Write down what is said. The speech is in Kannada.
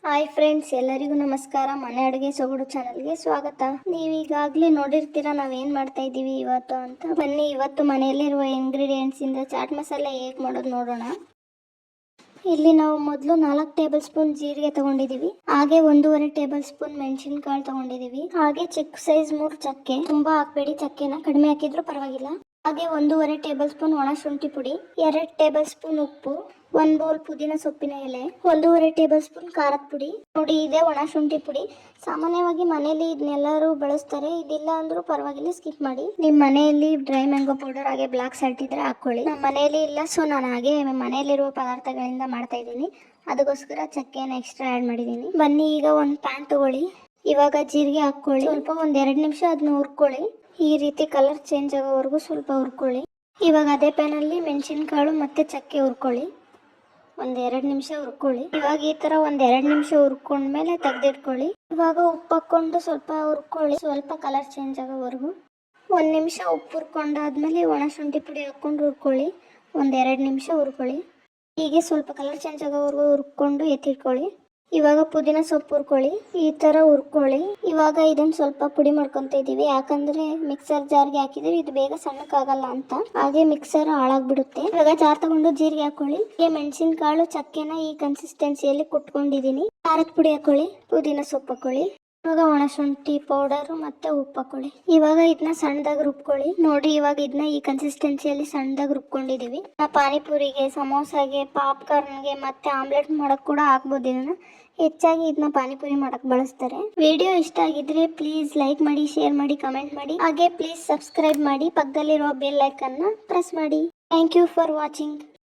ಹಾಯ್ ಫ್ರೆಂಡ್ಸ್, ಎಲ್ಲರಿಗೂ ನಮಸ್ಕಾರ. ಮನೆ ಅಡುಗೆ ಸೊಗಡು ಚಾನಲ್ಗೆ ಸ್ವಾಗತ. ನೀವು ಈಗಾಗಲೇ ನೋಡಿರ್ತೀರಾ ನಾವೇನು ಮಾಡ್ತಾ ಇದ್ದೀವಿ ಇವತ್ತು ಅಂತ. ಬನ್ನಿ ಇವತ್ತು ಮನೆಯಲ್ಲಿರುವ ಇಂಗ್ರೀಡಿಯೆಂಟ್ಸ್ ಇಂದ ಚಾಟ್ ಮಸಾಲೆ ಹೇಗೆ ಮಾಡೋದು ನೋಡೋಣ. ಇಲ್ಲಿ ನಾವು ಮೊದಲು 4 ಟೇಬಲ್ ಸ್ಪೂನ್ ಜೀರಿಗೆ ತಗೊಂಡಿದ್ದೀವಿ. ಹಾಗೆ 1.5 ಟೇಬಲ್ ಸ್ಪೂನ್ ಮೆಣಸಿನಕಾಳು ತಗೊಂಡಿದ್ದೀವಿ. ಹಾಗೆ ಚಿಕ್ಕ ಸೈಜ್ 3 ಚಕ್ಕೆ. ತುಂಬಾ ಹಾಕಬೇಡಿ, ಚಕ್ಕೆನ ಕಡಿಮೆ ಹಾಕಿದ್ರು ಪರವಾಗಿಲ್ಲ. ಹಾಗೆ 1.5 ಟೇಬಲ್ ಸ್ಪೂನ್ ಒಣ ಶುಂಠಿ ಪುಡಿ, 2 ಟೇಬಲ್ ಸ್ಪೂನ್ ಉಪ್ಪು, 1 ಬೌಲ್ ಪುದೀನ ಸೊಪ್ಪಿನ ಎಲೆ, 1.5 ಟೇಬಲ್ ಸ್ಪೂನ್ ಖಾರದ ಪುಡಿ. ನೋಡಿ, ಇದೆ ಒಣ ಶುಂಠಿ ಪುಡಿ. ಸಾಮಾನ್ಯವಾಗಿ ಮನೆಯಲ್ಲಿ ಇದನ್ನೆಲ್ಲರೂ ಬಳಸ್ತಾರೆ. ಇದಿಲ್ಲ ಅಂದ್ರೂ ಪರವಾಗಿಲ್ಲ, ಸ್ಕಿಪ್ ಮಾಡಿ. ನಿಮ್ಮ ಮನೆಯಲ್ಲಿ ಡ್ರೈ ಮ್ಯಾಂಗೋ ಪೌಡರ್ ಹಾಗೆ ಬ್ಲಾಕ್ ಸಾಲ್ಟ್ ಇದ್ರೆ ಹಾಕೊಳ್ಳಿ. ನಮ್ಮ ಮನೆಯಲ್ಲಿ ಇಲ್ಲ, ಸೊ ನಾನು ಹಾಗೆ ಮನೆಯಲ್ಲಿರುವ ಪದಾರ್ಥಗಳಿಂದ ಮಾಡ್ತಾ ಇದ್ದೀನಿ. ಅದಕ್ಕೋಸ್ಕರ ಚಕ್ಕೆನ ಎಕ್ಸ್ಟ್ರಾ ಆ್ಯಡ್ ಮಾಡಿದ್ದೀನಿ. ಬನ್ನಿ ಈಗ ಒಂದು ಪ್ಯಾನ್ ತಗೊಳ್ಳಿ. ಇವಾಗ ಜೀರಿಗೆ ಹಾಕ್ಕೊಳ್ಳಿ. ಸ್ವಲ್ಪ 1-2 ನಿಮಿಷ ಅದನ್ನ ಹುರ್ಕೊಳ್ಳಿ. ಈ ರೀತಿ ಕಲರ್ ಚೇಂಜ್ ಆಗೋವರೆಗೂ ಸ್ವಲ್ಪ ಹುರ್ಕೊಳ್ಳಿ. ಇವಾಗ ಅದೇ ಪ್ಯಾನಲ್ಲಿ ಮೆಣಸಿನಕಾಳು ಮತ್ತೆ ಚಕ್ಕೆ ಹುರ್ಕೊಳ್ಳಿ. 1-2 ನಿಮಿಷ ಹುರ್ಕೊಳ್ಳಿ. ಇವಾಗ ಈ ತರ 1-2 ನಿಮಿಷ ಹುರ್ಕೊಂಡ್ಮೇಲೆ ತೆಗೆದಿಟ್ಕೊಳ್ಳಿ. ಇವಾಗ ಉಪ್ಪು ಹಾಕೊಂಡು ಸ್ವಲ್ಪ ಹುರ್ಕೊಳ್ಳಿ, ಸ್ವಲ್ಪ ಕಲರ್ ಚೇಂಜ್ ಆಗೋವರೆಗೂ. 1 ನಿಮಿಷ ಉಪ್ಪು ಹುರ್ಕೊಂಡಾದ್ಮೇಲೆ ಒಣ ಶುಂಠಿ ಪುಡಿ ಹಾಕೊಂಡು ಹುರ್ಕೊಳ್ಳಿ. 1-2 ನಿಮಿಷ ಹುರ್ಕೊಳ್ಳಿ. ಹೀಗೆ ಸ್ವಲ್ಪ ಕಲರ್ ಚೇಂಜ್ ಆಗೋವರೆಗೂ ಹುರ್ಕೊಂಡು ಎತ್ತಿಟ್ಕೊಳ್ಳಿ. ಇವಾಗ ಪುದೀನ ಸೊಪ್ಪು ಹುರ್ಕೊಳ್ಳಿ. ಈ ತರ ಹುರ್ಕೊಳ್ಳಿ. ಇವಾಗ ಇದನ್ನ ಸ್ವಲ್ಪ ಪುಡಿ ಮಾಡ್ಕೊಂತ ಇದೀವಿ, ಯಾಕಂದ್ರೆ ಮಿಕ್ಸರ್ ಜಾರ್ಗೆ ಹಾಕಿದ್ರೆ ಇದು ಬೇಗ ಸಣ್ಣಕ್ಕಾಗಲ್ಲ ಅಂತ. ಹಾಗೆ ಮಿಕ್ಸರ್ ಹಾಳಾಗ್ಬಿಡುತ್ತೆ. ಇವಾಗ ಜಾರ್ ತಗೊಂಡು ಜೀರಿಗೆ ಹಾಕೊಳ್ಳಿ. ಮೆಣಸಿನಕಾಳು ಚಕ್ಕೆನ ಈ ಕನ್ಸಿಸ್ಟೆನ್ಸಿಯಲ್ಲಿ ಕುಟ್ಕೊಂಡಿದೀನಿ. ಖಾರದ ಪುಡಿ ಹಾಕೊಳ್ಳಿ, ಪುದೀನ ಸೊಪ್ಪು ಹಾಕೊಳ್ಳಿ. ಇವಾಗ ಒಣ ಶುಂಠಿ ಪೌಡರ್ ಮತ್ತೆ ಉಪ್ಪು ಹಾಕೊಳ್ಳಿ. ಇವಾಗ ಇದನ್ನ ಸಣ್ಣದಾಗಿ ರುಬ್ಕೊಳ್ಳಿ. ನೋಡಿ, ಇವಾಗ ಇದನ್ನ ಈ ಕನ್ಸಿಸ್ಟೆನ್ಸಿಯಲ್ಲಿ ಸಣ್ಣದಾಗಿ ರುಬ್ಕೊಂಡಿದೀವಿ. ಪಾನಿಪುರಿಗೆ, ಸಮೋಸಾಗೆ, ಪಾಪ್ಕಾರ್ನ್ಗೆ ಮತ್ತೆ ಆಮ್ಲೆಟ್ ಮಾಡಕ್ ಕೂಡ ಹಾಕ್ಬೋದು. ಇದನ್ನ ಹೆಚ್ಚಾಗಿ ಇದನ್ನ ಪಾನಿಪುರಿ ಮಾಡಕ್ ಬಳಸ್ತಾರೆ. ವಿಡಿಯೋ ಇಷ್ಟ ಆಗಿದ್ರೆ ಪ್ಲೀಸ್ ಲೈಕ್ ಮಾಡಿ, ಶೇರ್ ಮಾಡಿ, ಕಮೆಂಟ್ ಮಾಡಿ. ಹಾಗೆ ಪ್ಲೀಸ್ ಸಬ್ಸ್ಕ್ರೈಬ್ ಮಾಡಿ. ಪಕ್ಕದಲ್ಲಿರುವ ಬೆಲ್ ಐಕನ್ನ ಪ್ರೆಸ್ ಮಾಡಿ. Thank you for watching.